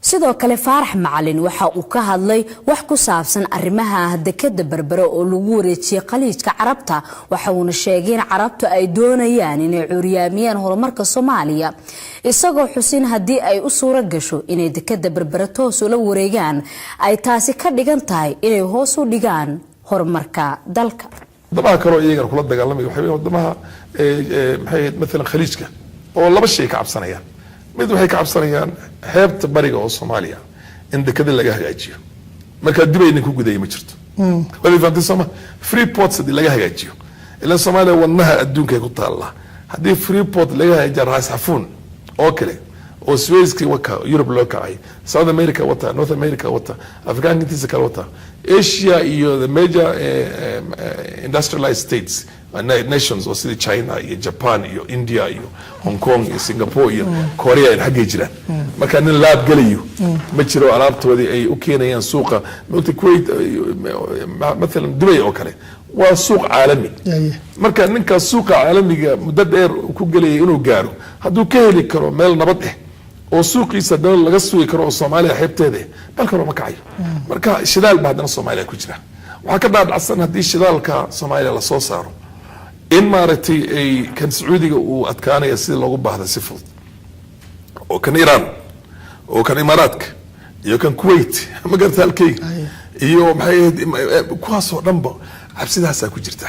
sidoo kale Faarax Macalin waxa uu ka hadlay wax ku saabsan arrimaha dekada Berbera oo lagu wareejiyay qaliijka Carabta waxa uu sheegay in Carabtu ay doonayaan inay curyaamiyaan horumarka Soomaaliya isagoo xusin hadii ay u suura gasho inay dekada Berbera toos u la wareegaan ay taasi ka dhigan tahay inay hoos u dhigaan horumarka dalka daba karo iyaga kula dagaalamay waxa wadamaha مثلا khaliijka oo laba shay ka cabsanayaan mid waxay ka cabsanayaan heebta bariga oo Soomaaliya in dekada laga hagaajiyo marka dib ay ku guday ma jirto wali faanti Soomaaliya free ports laga hagaajiyo ila Soomaaliya wadnaha adduunka ku taala hadii free port laga hagaajiyo raas xafuun oo kale oo Suezki waka Europe loo kacay South America wata North America wata Africa intiisa kale wata Asia iyo the major industrialized states nations oo sida China iyo Japan iyo India iyo Hong Kong iyo Singapore iyo Korea ay xagee jiraan marka nin laab galayo ma jiro alaabtoodii ay u keenayaan suuqa maanta Kuwait مثلا Dubai oo kale waa suuq caalami marka ninka suuqa caalamiga muddo dheer ku galay inuu gaaro haduu ka heli karo meel nabad ah oo suuqiisa dal laga suuqi karo Soomaaliya xibteeda balka ma kacayo marka shidaal baadna Soomaaliya ku jira waxa ka dhaadacsan hadii shidaalka Soomaaliya la soo saaro in maartay ay kan Sacuudiga uu adkaanaya sida lagu baahday si fudud oo kan Iran oo kan Imaaraadka iyo kan Kuwait ma garta halkay iyo maxay kuwaas oo dhanba cabsidaas ku jirta